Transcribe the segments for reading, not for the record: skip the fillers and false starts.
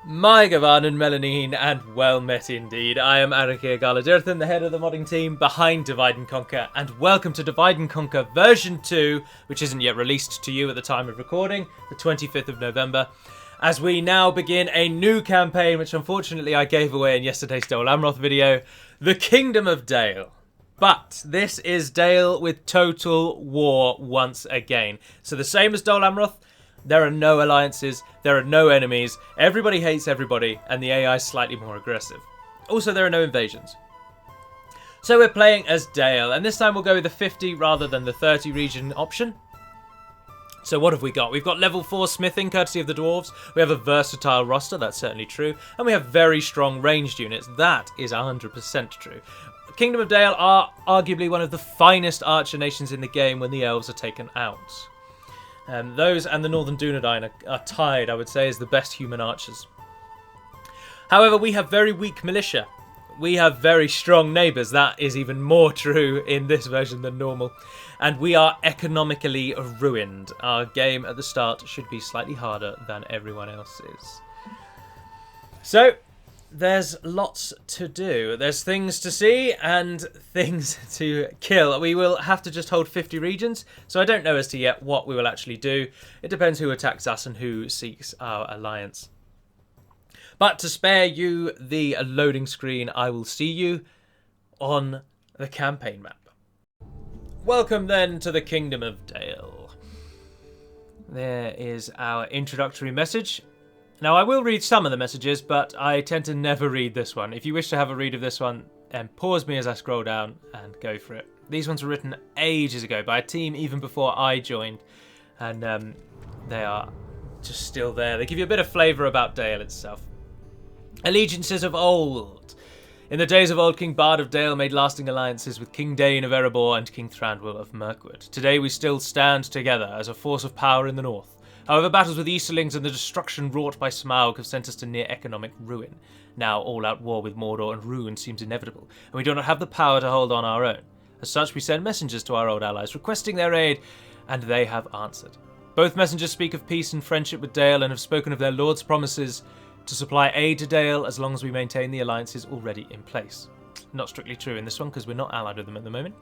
My Gavanan Melanine, and well met indeed. I am Arakir Galadirthan, the head of the modding team behind Divide and Conquer, and welcome to Divide and Conquer version 2, which isn't yet released to you at the time of recording, the 25th of November, as we now begin a new campaign, which unfortunately I gave away in yesterday's Dole Amroth video, the Kingdom of Dale. But this is Dale with total war once again. So the same as Dole Amroth, there are no alliances, there are no enemies, everybody hates everybody, and the AI is slightly more aggressive. Also, there are no invasions. So we're playing as Dale, and this time we'll go with the 50 rather than the 30 region option. So what have we got? We've got level 4 smithing, courtesy of the dwarves. We have a versatile roster, that's certainly true. And we have very strong ranged units, that is 100% true. Kingdom of Dale are arguably one of the finest archer nations in the game when the elves are taken out. Those and the Northern Dunedain are tied, I would say, as the best human archers. However, we have very weak militia. We have very strong neighbours. That is even more true in this version than normal. And we are economically ruined. Our game at the start should be slightly harder than everyone else's. So, there's lots to do. There's things to see and things to kill. We will have to just hold 50 regions, so I don't know as to yet what we will actually do. It depends who attacks us and who seeks our alliance. But to spare you the loading screen, I will see you on the campaign map. Welcome then to the Kingdom of Dale. There is our introductory message. Now, I will read some of the messages, but I tend to never read this one. If you wish to have a read of this one, pause me as I scroll down and go for it. These ones were written ages ago by a team even before I joined, and they are just still there. They give you a bit of flavour about Dale itself. Allegiances of old. In the days of old, King Bard of Dale made lasting alliances with King Dane of Erebor and King Thranduil of Mirkwood. Today we still stand together as a force of power in the north. However, battles with Easterlings and the destruction wrought by Smaug have sent us to near economic ruin. Now, all-out war with Mordor and ruin seems inevitable, and we do not have the power to hold on our own. As such, we send messengers to our old allies, requesting their aid, and they have answered. Both messengers speak of peace and friendship with Dale, and have spoken of their lord's promises to supply aid to Dale as long as we maintain the alliances already in place. Not strictly true in this one, because we're not allied with them at the moment.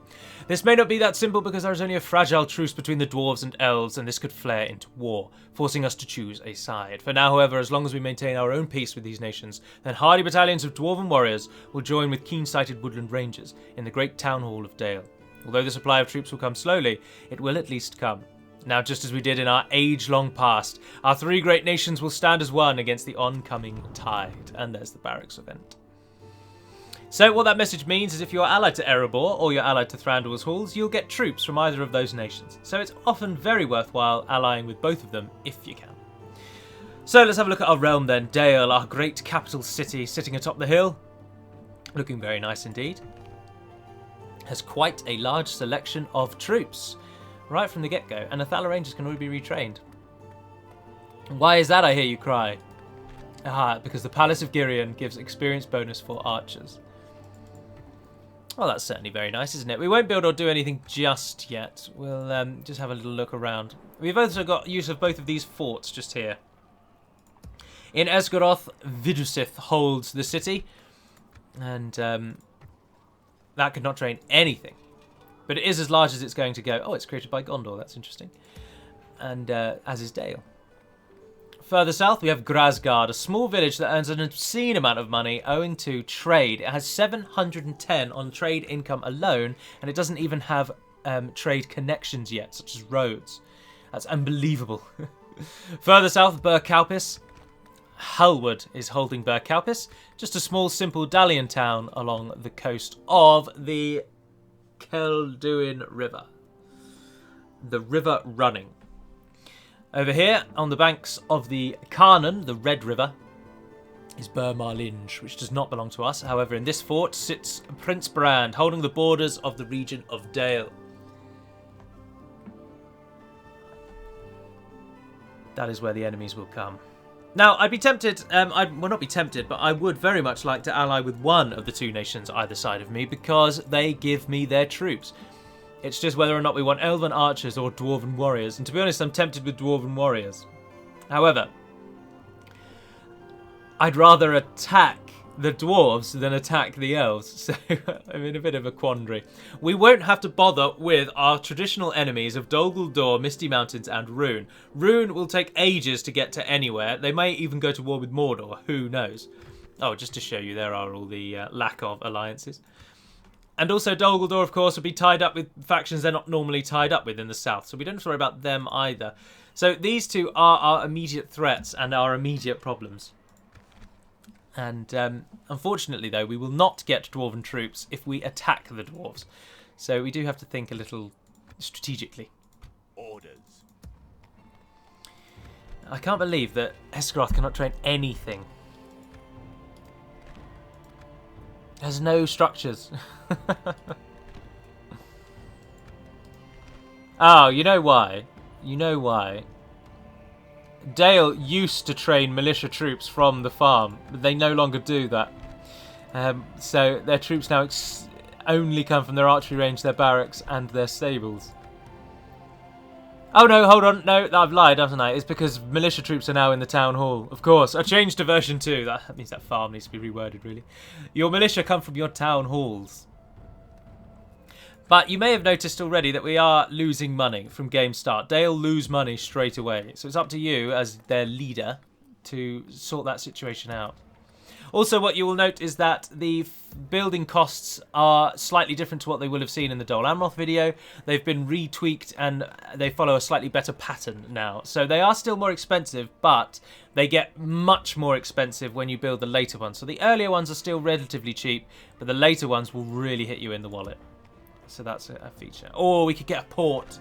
This may not be that simple because there is only a fragile truce between the dwarves and elves, and this could flare into war, forcing us to choose a side. For now, however, as long as we maintain our own peace with these nations, then hardy battalions of dwarven warriors will join with keen-sighted woodland rangers in the great town hall of Dale. Although the supply of troops will come slowly, it will at least come. Now, just as we did in our age-long past, our three great nations will stand as one against the oncoming tide. And there's the barracks event. So what that message means is if you're allied to Erebor or you're allied to Thranduil's halls, you'll get troops from either of those nations. So it's often very worthwhile allying with both of them if you can. So let's have a look at our realm then. Dale, our great capital city, sitting atop the hill. Looking very nice indeed. Has quite a large selection of troops right from the get-go, and the Thala Rangers can already be retrained. Why is that, I hear you cry? Because the Palace of Girion gives experience bonus for archers. Well, that's certainly very nice, isn't it? We won't build or do anything just yet. We'll just have a little look around. We've also got use of both of these forts just here. In Esgaroth, Vidusith holds the city, and that could not train anything. But it is as large as it's going to go. Oh, it's created by Gondor, that's interesting. And as is Dale. Further south, we have Grasgard, a small village that earns an obscene amount of money owing to trade. It has 710 on trade income alone, and it doesn't even have trade connections yet, such as roads. That's unbelievable. Further south, Burkalpis. Halwood is holding Burkalpis, just a small, simple Dalian town along the coast of the Kelduin River. The river running. Over here, on the banks of the Carnan, the Red River, is Burmarlinge, which does not belong to us. However, in this fort sits Prince Brand, holding the borders of the region of Dale. That is where the enemies will come. Now, I'd be tempted, well, not be tempted, but I would very much like to ally with one of the two nations either side of me because they give me their troops. It's just whether or not we want elven archers or dwarven warriors, and to be honest, I'm tempted with dwarven warriors. However, I'd rather attack the dwarves than attack the elves, so I'm in a bit of a quandary. We won't have to bother with our traditional enemies of Dol Guldur, Misty Mountains and Rune. Rune will take ages to get to anywhere. They may even go to war with Mordor, who knows. Oh, just to show you, there are all the lack of alliances. And also Dol Guldur, of course, will be tied up with factions they're not normally tied up with in the south, so we don't have to worry about them either. So these two are our immediate threats and our immediate problems. And unfortunately, though, we will not get dwarven troops if we attack the dwarves. So we do have to think a little strategically. Orders. I can't believe that Esgaroth cannot train anything. There's no structures. Oh, you know why? You know why? Dale used to train militia troops from the farm, but they no longer do that. So their troops now only come from their archery range, their barracks, and their stables. Oh no, hold on, no, I've lied, haven't I? It's because militia troops are now in the town hall. Of course, I changed to version 2. That means that farm needs to be reworded, really. Your militia come from your town halls. But you may have noticed already that we are losing money from game start. They'll lose money straight away. So it's up to you as their leader to sort that situation out. Also, what you will note is that the building costs are slightly different to what they will have seen in the Dol Amroth video. They've been retweaked and they follow a slightly better pattern now. So they are still more expensive, but they get much more expensive when you build the later ones. So the earlier ones are still relatively cheap, but the later ones will really hit you in the wallet. So that's a feature. Or we could get a port.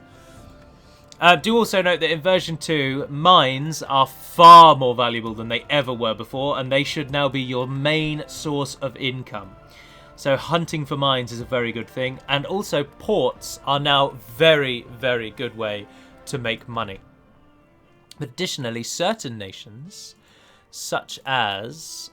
Do also note that in version 2, mines are far more valuable than they ever were before, and they should now be your main source of income. So hunting for mines is a very good thing, and also ports are now very, very good way to make money. But additionally, certain nations, such as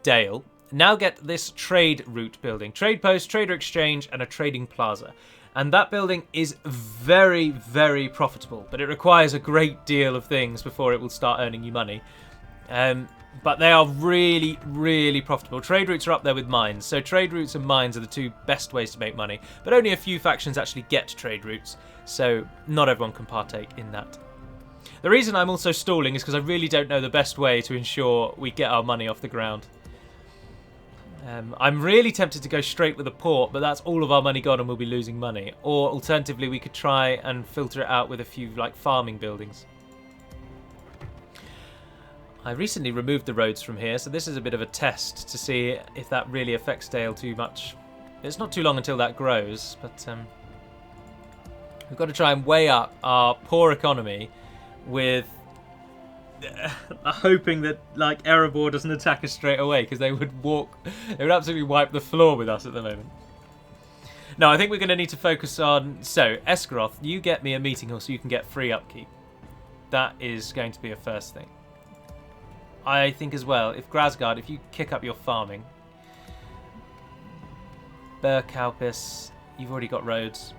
Dale, now get this trade route building. Trade post, trader exchange, and a trading plaza. And that building is very, very profitable, but it requires a great deal of things before it will start earning you money. But they are really, really profitable. Trade routes are up there with mines. So trade routes and mines are the two best ways to make money. But only a few factions actually get trade routes, so not everyone can partake in that. The reason I'm also stalling is because I really don't know the best way to ensure we get our money off the ground. I'm really tempted to go straight with a port, but that's all of our money gone and we'll be losing money. Or alternatively, we could try and filter it out with a few like farming buildings. I recently removed the roads from here, so this is a bit of a test to see if that really affects Dale too much. It's not too long until that grows, but we've got to try and weigh up our poor economy with hoping that like Erebor doesn't attack us straight away, because they would absolutely wipe the floor with us at the moment. No, I think we're going to need to focus on... So, Esgaroth, you get me a meeting hall so you can get free upkeep. That is going to be a first thing. I think as well, if Grasgard, if you kick up your farming. Burkalpis, you've already got roads.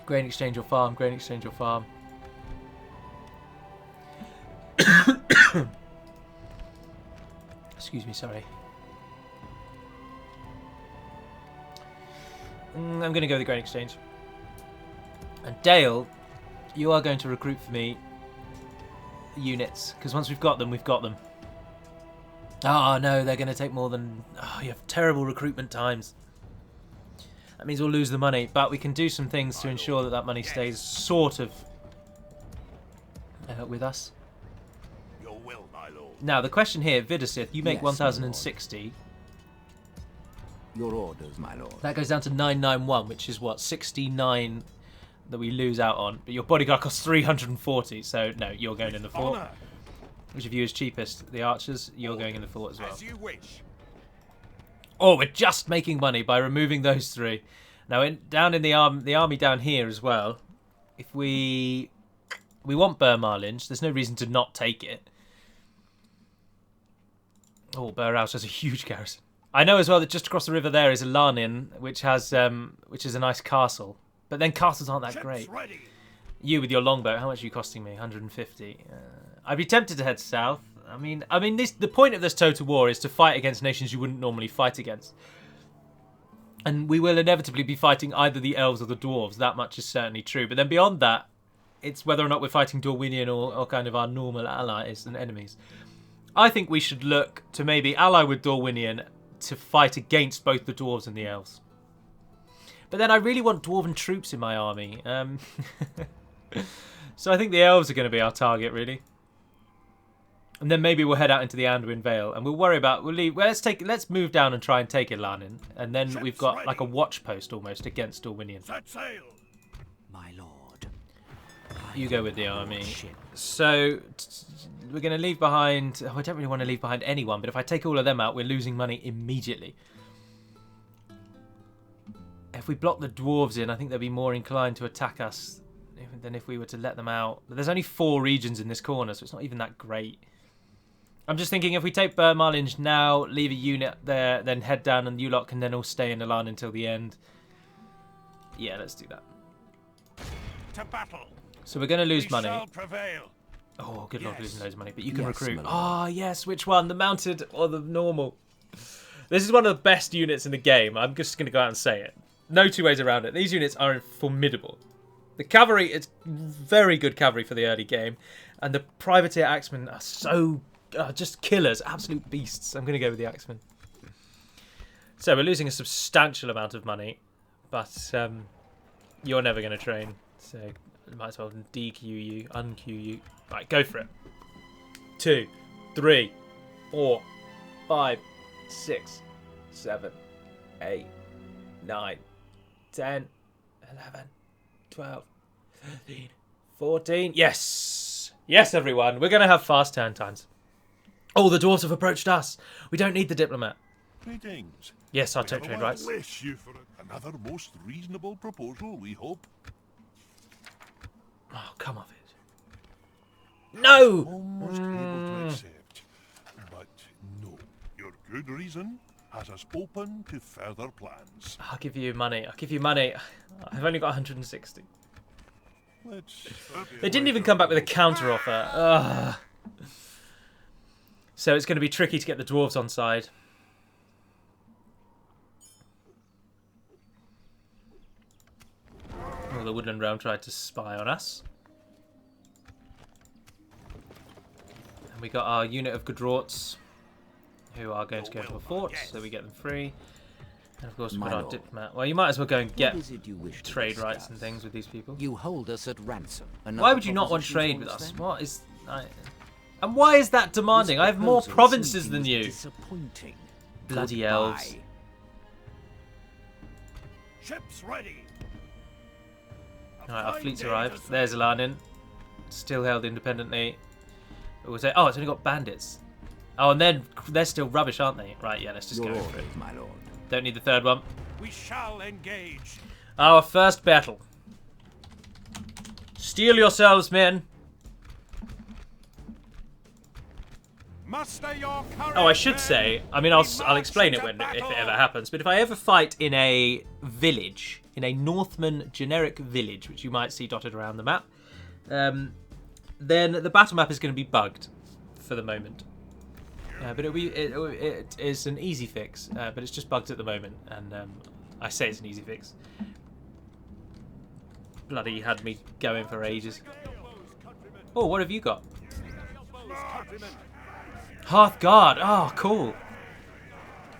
Grain exchange your farm, grain exchange your farm. Excuse me, sorry. I'm going to go with the grain exchange. And Dale, you are going to recruit for me units, because once we've got them, we've got them. Oh no, they're going to take more than... Oh, you have terrible recruitment times. That means we'll lose the money, but we can do some things to ensure that that money stays sort of with us. Your will, my lord. Now, the question here, Vidasith, you make Yes, 1060. Your orders, my lord. That goes down to 991, which is what, 69 that we lose out on. But your bodyguard costs 340, so no, you're going in the fort. Honor. Which of you is cheapest? The archers, you're going in the fort as well. As you wish. Oh, we're just making money by removing those three. Now, down in the army down here as well, if we want Burmarlinge, there's no reason to not take it. Oh, Burhouse has a huge garrison. I know as well that just across the river there is Larnin, which is a nice castle. But then castles aren't that Ships great. ready. You with your longbow, how much are you costing me? 150. I'd be tempted to head south. I mean, the point of this total war is to fight against nations you wouldn't normally fight against. And we will inevitably be fighting either the elves or the dwarves. That much is certainly true. But then beyond that, it's whether or not we're fighting Dorwinian or kind of our normal allies and enemies. I think we should look to maybe ally with Dorwinian to fight against both the dwarves and the elves. But then I really want dwarven troops in my army. So I think the elves are going to be our target, really. And then maybe we'll head out into the Anduin Vale, and we'll worry about. We'll leave. Well, let's move down and try and take Ilanin, and then we've got like a watch post almost against Dorwinian. Set sail. My lord. You go with the army. So we're going to leave behind. Oh, I don't really want to leave behind anyone, but if I take all of them out, we're losing money immediately. If we block the dwarves in, I think they'll be more inclined to attack us than if we were to let them out. But there's only 4 regions in this corner, so it's not even that great. I'm just thinking if we take Burmarlinge now, leave a unit there, then head down, and you lot can then all stay in Ilan until the end. Yeah, let's do that. To battle. So we're going to lose money. Shall prevail. Oh, good lord, Yes. we're losing loads of money. But you can Yes, recruit. my lord. Ah, yes, which one? The mounted or the normal? This is one of the best units in the game. I'm just going to go out and say it. No two ways around it. These units are formidable. The cavalry is very good cavalry for the early game. And the privateer axemen are so just killers, absolute beasts. I'm going to go with the axemen. So we're losing a substantial amount of money. But you're never going to train. So I might as well DQ you, unqueue you. Right, go for it. 2, 3, 4, 5, 6, 7, 8, 9, 10, 11, 12, 13, 14. Yes! Yes, everyone. We're going to have fast turn times. Oh, the dwarves have approached us. We don't need the diplomat. Greetings. Yes, I'll We take trade otherwise rights. Wish you for another most reasonable proposal, we hope. Oh, come off it. No! Almost able to accept. But no, your good reason has us open to further plans. I'll give you money. I'll give you money. I've only got 160. Let's They didn't even come back with a counter offer. Ugh. So it's going to be tricky to get the dwarves on side. Well, the Woodland Realm tried to spy on us. And we got our unit of Godrorts, who are going to go to a fort, so we get them free. And of course we've got our diplomat. Well, you might as well go and get What is it you wish to trade rights discuss? and things with these people. You hold us at ransom. Why Another would you not want proposition trade for with us? then? What is... And why is that demanding? I have more Proposal provinces than seems you. Disappointing. Bloody Goodbye. elves. Ships ready. Alright, our fleet's arrived. There's Alanin. Still held independently. But we'll say, oh, it's only got bandits. Oh, and then they're still rubbish, aren't they? Right, yeah, let's just Your go for it. orders, my lord. Don't need the third one. We shall engage. Our first battle. Steel yourselves, men. Muster your courage. Oh, I should men. say, I mean, I'll explain it march when into if it battle. ever happens. But if I ever fight in a village, in a Northman generic village, which you might see dotted around the map, then the battle map is going to be bugged for the moment. But it is an easy fix, but it's just bugged at the moment, and I say it's an easy fix. Bloody had me going for ages. Oh, what have you got? Hearthguard. Oh, cool.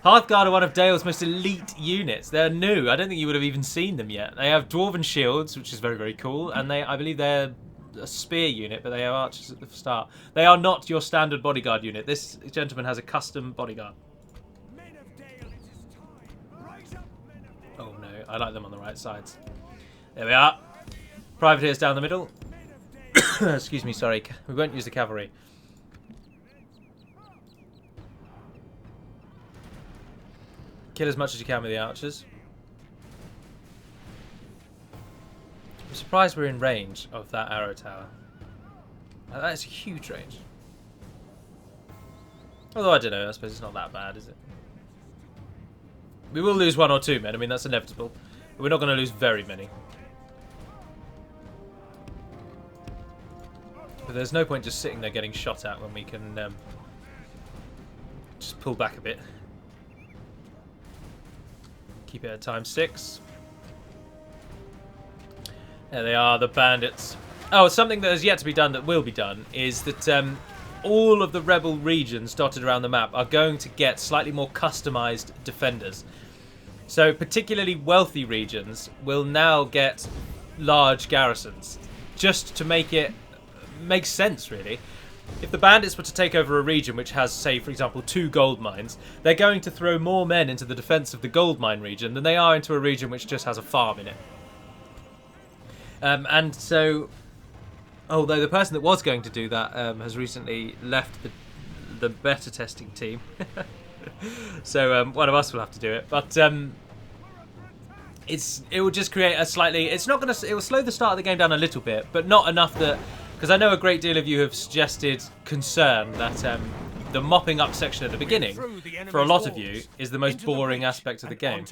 Hearthguard are one of Dale's most elite units. They're new. I don't think you would have even seen them yet. They have dwarven shields, which is very, very cool, and I believe they're a spear unit, but they are archers at the start. They are not your standard bodyguard unit. This gentleman has a custom bodyguard. Oh no, I like them on the right sides. There we are. Privateers down the middle. Excuse me, sorry. We won't use the cavalry. Kill as much as you can with the archers. I'm surprised we're in range of that arrow tower. That's a huge range. Although, I don't know, I suppose it's not that bad, is it? We will lose 1 or 2 men, I mean, that's inevitable. But we're not going to lose very many. But there's no point just sitting there getting shot at when we can just pull back a bit. Keep it at ×6. There they are, the bandits. Oh, something that has yet to be done that will be done is that all of the rebel regions dotted around the map are going to get slightly more customized defenders. So particularly wealthy regions will now get large garrisons, just to make it make sense, really. If the bandits were to take over a region which has, say, for example, 2 gold mines, they're going to throw more men into the defense of the gold mine region than they are into a region which just has a farm in it. And so, although the person that was going to do that has recently left the beta testing team, so one of us will have to do it. But it will just create a slightly. It's not going to. It will slow the start of the game down a little bit, but not enough that. Because I know a great deal of you have suggested concern that the mopping up section at the beginning, for a lot of you, is the most boring aspect of the game.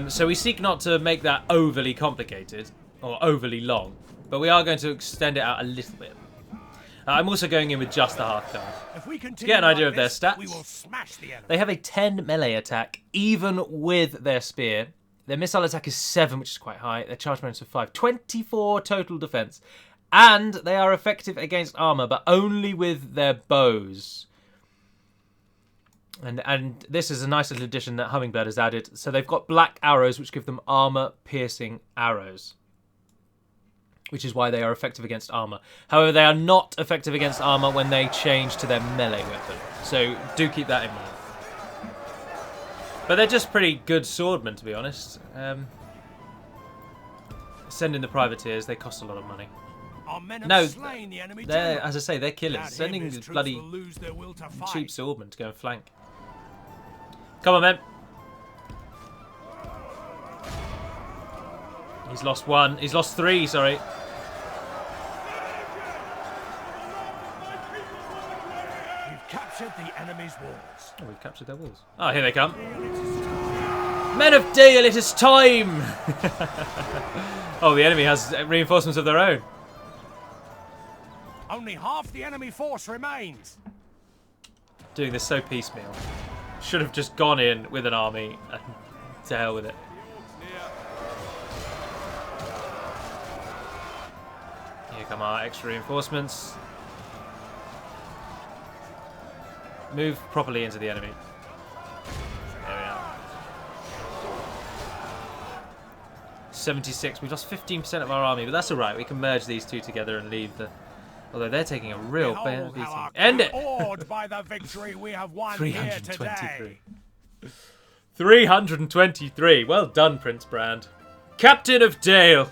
So we seek not to make that overly complicated or overly long, but we are going to extend it out a little bit. I'm also going in with just the Hearthguard. To get an idea of their stats, they have a 10 melee attack, even with their spear. Their missile attack is 7, which is quite high. Their charge bonus of 5. 24 total defense. And they are effective against armor, but only with their bows. And this is a nice little addition that Hummingbird has added. So they've got black arrows, which give them armor-piercing arrows, which is why they are effective against armor. However, they are not effective against armor when they change to their melee weapon. So do keep that in mind. But they're just pretty good swordmen, to be honest. Send in the privateers. They cost a lot of money. No, they're, as I say, they're killers. Sending the bloody cheap swordmen to go and flank. Come on, men. He's lost 1. He's lost 3, sorry. We've captured the enemy's walls. Oh, we've captured their walls. Oh, here they come. Men of Dale, it is time! Oh, the enemy has reinforcements of their own. Only half the enemy force remains. Doing this so piecemeal. Should have just gone in with an army and to hell with it. Here come our extra reinforcements. Move properly into the enemy. There we are. 76. We've lost 15% of our army, but that's alright. We can merge these two together and leave the... Although they're taking a real beating. End it! By the victory we have won 323. 323. Well done, Prince Brand. Captain of Dale.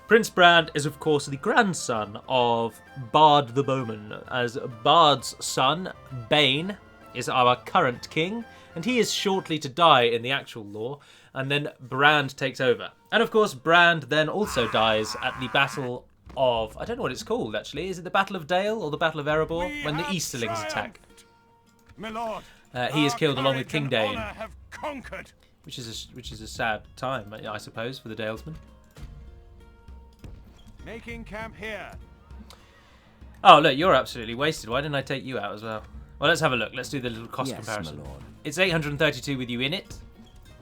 Prince Brand is, of course, the grandson of Bard the Bowman, as Bard's son, Bane, is our current king, and he is shortly to die in the actual lore, and then Brand takes over. And, of course, Brand then also dies at the Battle of... I don't know what it's called, actually. Is it the Battle of Dale or the Battle of Erebor? When the Easterlings attack. He is killed along with King Dane, which is a sad time, I suppose, for the Dalesmen. Making camp here. Oh, look, you're absolutely wasted. Why didn't I take you out as well? Well, let's have a look. Let's do the little cost comparison. My lord. It's 832 with you in it.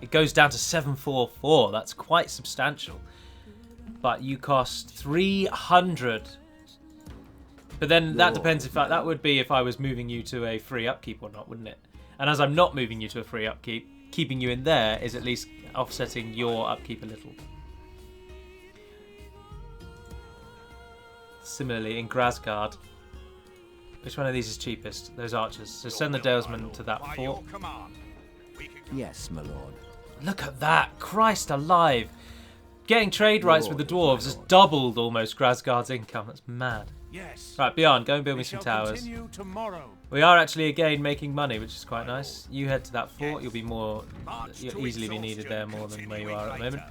It goes down to 744. That's quite substantial. But you cost 300. But then that depends if that would be if I was moving you to a free upkeep or not, wouldn't it? And as I'm not moving you to a free upkeep, keeping you in there is at least offsetting your upkeep a little. Similarly, in Grasgard, which one of these is cheapest? Those archers. So send the Dalesmen to that fort. Yes, my lord. Look at that! Christ alive! Getting trade rights with the dwarves has doubled almost Grasgard's income. That's mad. Yes. Right, Bjorn, go and build me some towers. We are actually again making money, which is quite nice. You head to that fort. You'll be more... You'll easily be needed there more than where you are at the moment.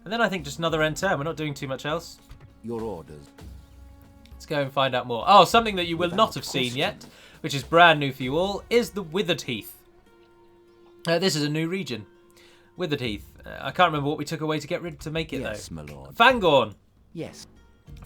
And then I think just another end turn. We're not doing too much else. Your orders. Let's go and find out more. Oh, something that you will not have seen yet, which is brand new for you all, is the Withered Heath. This is a new region. Withered Heath. I can't remember what we took away to make it, Yes, though. my lord. Fangorn. Yes.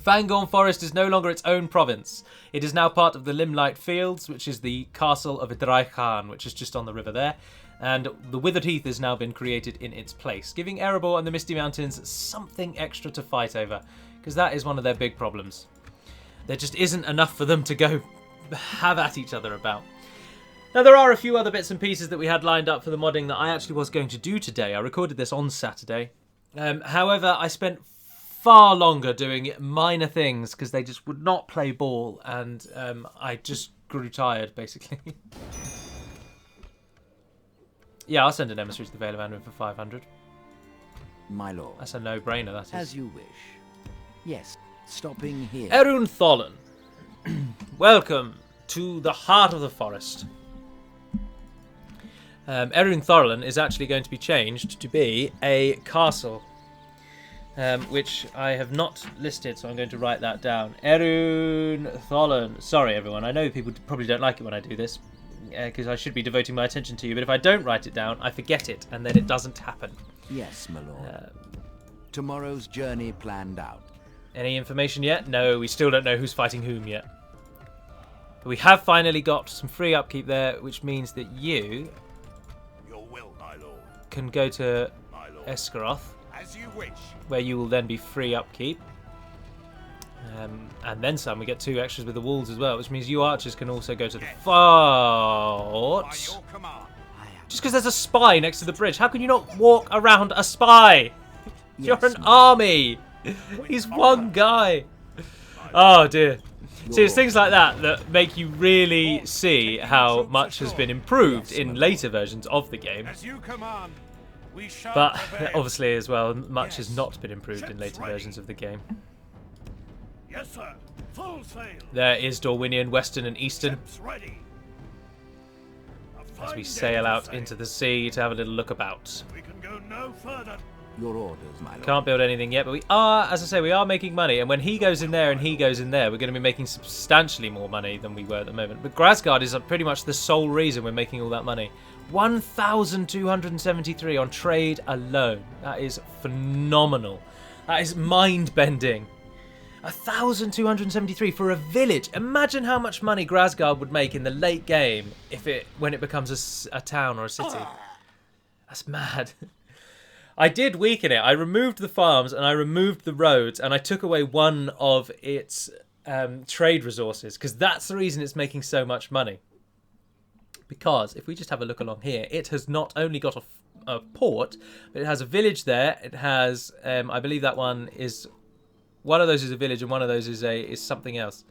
Fangorn Forest is no longer its own province. It is now part of the Limelight Fields, which is the castle of Idraichen, which is just on the river there. And the Withered Heath has now been created in its place, giving Erebor and the Misty Mountains something extra to fight over, because that is one of their big problems. There just isn't enough for them to go have at each other about. Now, there are a few other bits and pieces that we had lined up for the modding that I actually was going to do today. I recorded this on Saturday. However, I spent far longer doing minor things because they just would not play ball, and I just grew tired, basically. Yeah, I'll send an emissary to the Vale of Anduin for 500. My lord. That's a no-brainer, that is. As you wish. Yes. Stopping here. Erun Thollen. Welcome to the heart of the forest. Erun Thollen is actually going to be changed to be a castle, which I have not listed, so I'm going to write that down. Erun Thollen. Sorry, everyone. I know people probably don't like it when I do this, because I should be devoting my attention to you, but if I don't write it down, I forget it, and then it doesn't happen. Yes, my lord. Tomorrow's journey planned out. Any information yet? No, we still don't know who's fighting whom yet. But we have finally got some free upkeep there, which means that you Your will, my lord. can go to My lord. Escaroth, As you wish. where you will then be free upkeep. And then some. We get 2 extras with the walls as well, which means you archers can also go to the fort. By your command. Just because there's a spy next to the bridge, how can you not walk around a spy? You're Yes, an my army. He's one guy. Oh dear. See, it's things like that that make you really see how much has been improved in later versions of the game. As you command. We shall But prevail. obviously as well, much has not been improved in later versions of the game. Yes, sir. Full sail. There is Dorwinian, Western and Eastern, Ships ready. A as we fine sail day to out sail. into the sea to have a little look about. We can go no further. Your orders, my lord. Can't build anything yet, but we are, as I say, we are making money. And when he goes in there and he goes in there, we're going to be making substantially more money than we were at the moment. But Grasgard is pretty much the sole reason we're making all that money. 1,273 on trade alone. That is phenomenal. That is mind-bending. 1,273 for a village. Imagine how much money Grasgard would make in the late game when it becomes a town or a city. That's mad. I did weaken it. I removed the farms and I removed the roads and I took away one of its trade resources because that's the reason it's making so much money. Because if we just have a look along here, it has not only got a port, but it has a village there. It has, I believe that one is, one of those is a village and one of those is something else.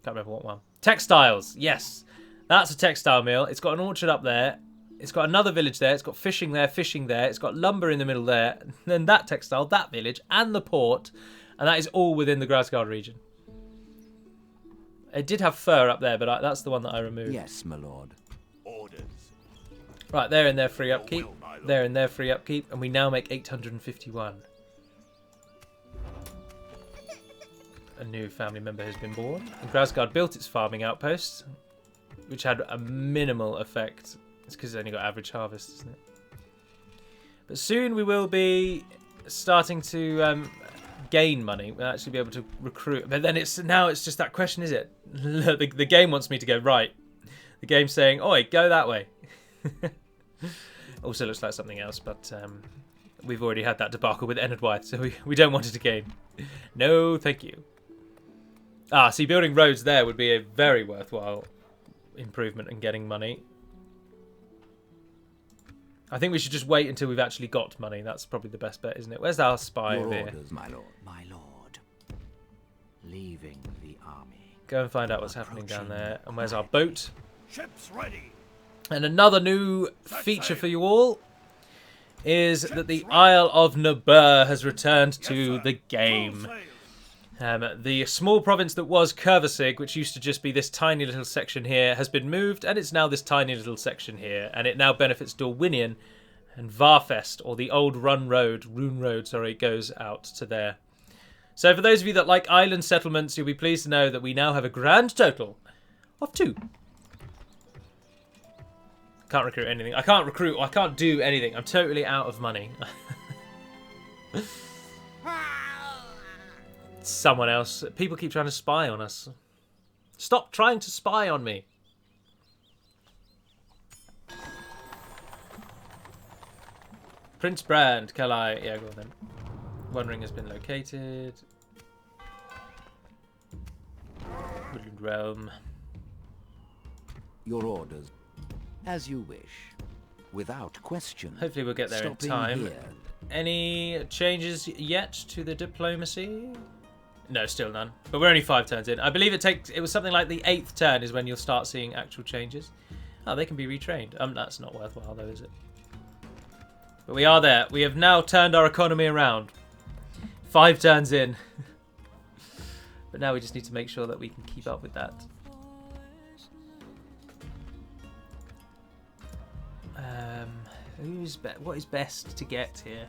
Can't remember what one. Textiles, yes. That's a textile mill. It's got an orchard up there. It's got another village there. It's got fishing there, fishing there. It's got lumber in the middle there. And then that textile, that village, and the port. And that is all within the Grasgard region. It did have fur up there, but that's the one that I removed. Yes, my lord. Orders. Right, they're in their free upkeep. will, my lord. They're in their free upkeep. And we now make 851. A new family member has been born. And Grasgard built its farming outpost, which had a minimal effect. It's because it's only got average harvest, isn't it? But soon we will be starting to gain money. We'll actually be able to recruit. But then now it's just that question, is it? The game wants me to go right. The game's saying, "Oi, go that way." Also looks like something else, but we've already had that debacle with Ennard Wythe, so we don't want it again. No, thank you. See, building roads there would be a very worthwhile improvement and getting money. I think we should just wait until we've actually got money. That's probably the best bet, isn't it? Where's our spy Your over here? orders, my lord. My lord. Leaving the army. Go and find out what's happening down there. And where's our boat? Ships ready. And another new feature for you all is that the Isle of Nabur has returned to the game. Full sail. The small province that was Kurvasig, which used to just be this tiny little section here, has been moved, and it's now this tiny little section here, and it now benefits Dorwinian, and Varfest, or the old Rune Road, goes out to there. So for those of you that like island settlements, you'll be pleased to know that we now have a grand total of 2. Can't recruit anything. I can't recruit. I can't do anything. I'm totally out of money. Someone else. People keep trying to spy on us. Stop trying to spy on me. Prince Brand, Kalai. Yeah, go on then. One ring has been located. Woodland Realm. Your orders. As you wish. Without question. Hopefully we'll get there in time. Here. Any changes yet to the diplomacy? No, still none. But we're only 5 turns in. I believe it was something like the 8th turn is when you'll start seeing actual changes. Oh, they can be retrained. That's not worthwhile though, is it? But we are there. We have now turned our economy around. 5 turns in. But now we just need to make sure that we can keep up with that. What is best to get here?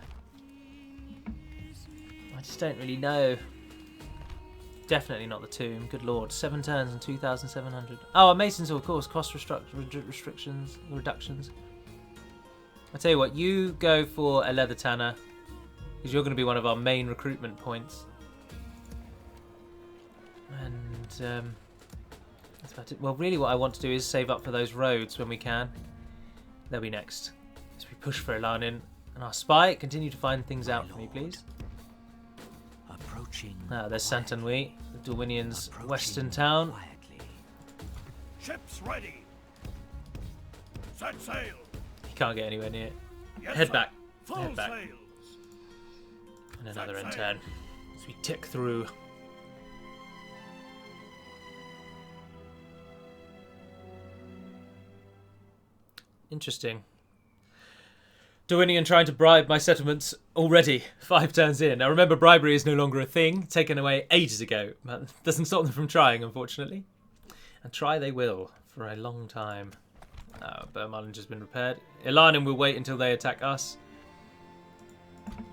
I just don't really know. Definitely not the tomb. Good lord. 7 turns and 2,700. Oh, Masons, of course. Cost reductions. I tell you what, you go for a leather tanner, because you're going to be one of our main recruitment points. And that's about it. Well, really what I want to do is save up for those roads when we can. They'll be next. As we push for Elanin. And our spy, continue to find things out for me, please. Approaching. There's Santanui, the Dorwinians' western town. Quietly. Ships ready. Set sail. You can't get anywhere near it. Yes, Head sir. back. Full Head back. sails. And another Set end sail. turn. As we tick through. Interesting. Dorwinian trying to bribe my settlements already 5 turns in. Now remember, bribery is no longer a thing, taken away ages ago. That doesn't stop them from trying, unfortunately. And try they will for a long time. Burmarlinge has been repaired. Elanin will wait until they attack us.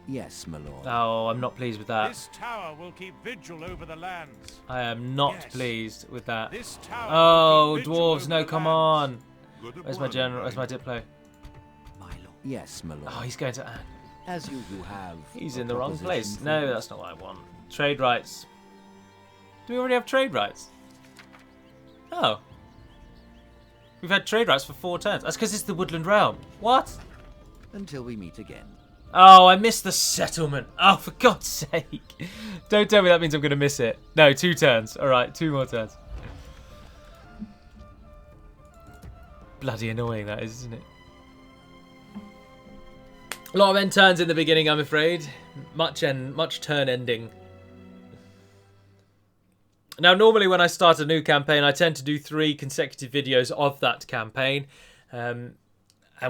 Yes, my lord. Oh, I'm not pleased with that. This tower will keep vigil over the lands. I am not Yes. pleased with that. This tower Oh, will keep vigil dwarves, over no, the come lands. on. Good Where's my plan, general? Where's my right? Diplo? My lord. Yes, my lord. Oh, he's going to Anne. As you have. He's a in the wrong proposition place. for No, me. that's not what I want. Trade rights. Do we already have trade rights? Oh. We've had trade rights for 4 turns. That's because it's the Woodland Realm. What? Until we meet again. Oh, I missed the settlement. Oh, for God's sake. Don't tell me that means I'm going to miss it. No, 2 turns. All right, 2 more turns. Bloody annoying that is, isn't it? A lot of end turns in the beginning, I'm afraid. Much turn ending. Now, normally when I start a new campaign, I tend to do 3 consecutive videos of that campaign. And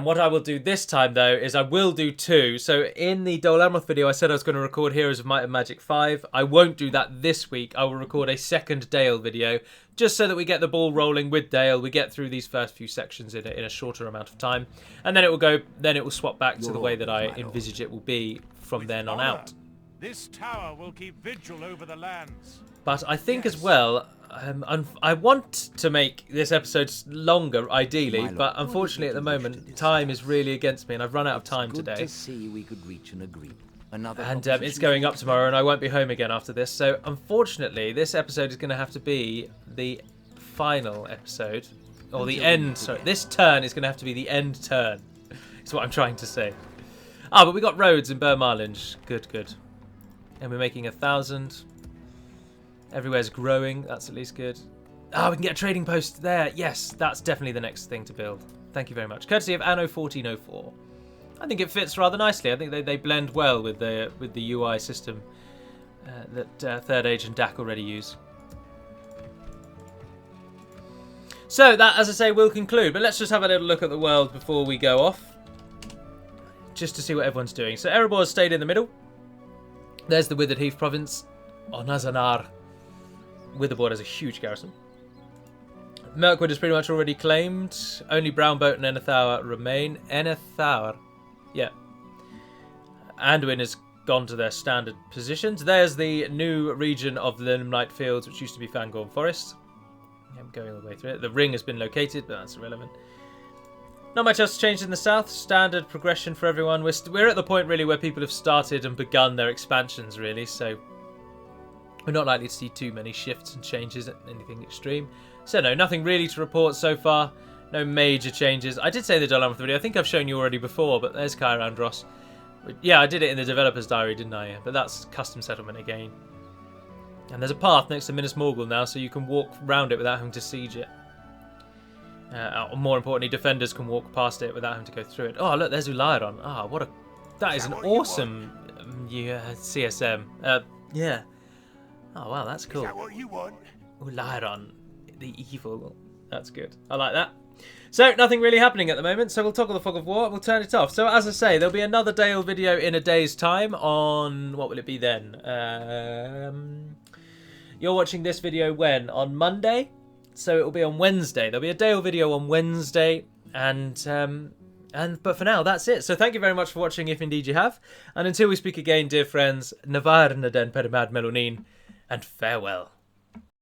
what I will do this time, though, is I will do 2. So in the Dol Amroth video, I said I was going to record Heroes of Might and Magic 5. I won't do that this week. I will record a second Dale video, just so that we get the ball rolling with Dale. We get through these first few sections in a shorter amount of time. And then it will go. Then it will swap back to the way that I envisage it will be from then on out. This tower will keep vigil over the lands. But I think as well, I want to make this episode longer, ideally, but unfortunately at the moment, time is really against me, and I've run out of time Good today. to see we could reach an agreement. Another And it's proposition going for up tomorrow, and I won't be home again after this. So unfortunately, this episode is going to have to be the final episode, or the end. Sorry, this turn is going to have to be the end turn. Is what I'm trying to say. Ah, but we got roads in Burmarlinge. Good, good. And we're making 1,000. Everywhere's growing. That's at least good. Ah, we can get a trading post there. Yes, that's definitely the next thing to build. Thank you very much. Courtesy of Anno 1404. I think it fits rather nicely. I think they blend well with the UI system that Third Age and DaC already use. So that, as I say, will conclude. But let's just have a little look at the world before we go off, just to see what everyone's doing. So Erebor's stayed in the middle. There's the Withered Heath province. Onazanar. Witherboard has a huge garrison. Mirkwood is pretty much already claimed. Only Brownboat and Enethauer remain. Enethauer. Yeah. Anduin has gone to their standard positions. There's the new region of the Limelight Fields, which used to be Fangorn Forest. I'm going all the way through it. The ring has been located, but that's irrelevant. Not much else changed in the south. Standard progression for everyone. We're at the point really where people have started and begun their expansions really, so we're not likely to see too many shifts and changes, anything extreme. So no, nothing really to report so far. No major changes. I did say in the Dolamanth video, I think I've shown you already before, but there's Kyrandros. Yeah, I did it in the developer's diary, didn't I? But that's custom settlement again. And there's a path next to Minas Morgul now, so you can walk around it without having to siege it. More importantly, defenders can walk past it without having to go through it. Oh, look, there's Ulairon. Ah, what a... That is an awesome CSM. Yeah. Oh, wow, that's cool. Is that what you want? Ulairon, the evil. That's good. I like that. So, nothing really happening at the moment, so we'll toggle the fog of war, we'll turn it off. So, as I say, there'll be another Dale video in a day's time on... What will it be then? You're watching this video when? On Monday? So, it will be on Wednesday. There'll be a Dale video on Wednesday, but for now, that's it. So, thank you very much for watching, if indeed you have. And until we speak again, dear friends, Navarna den Perimad Melonin, and farewell.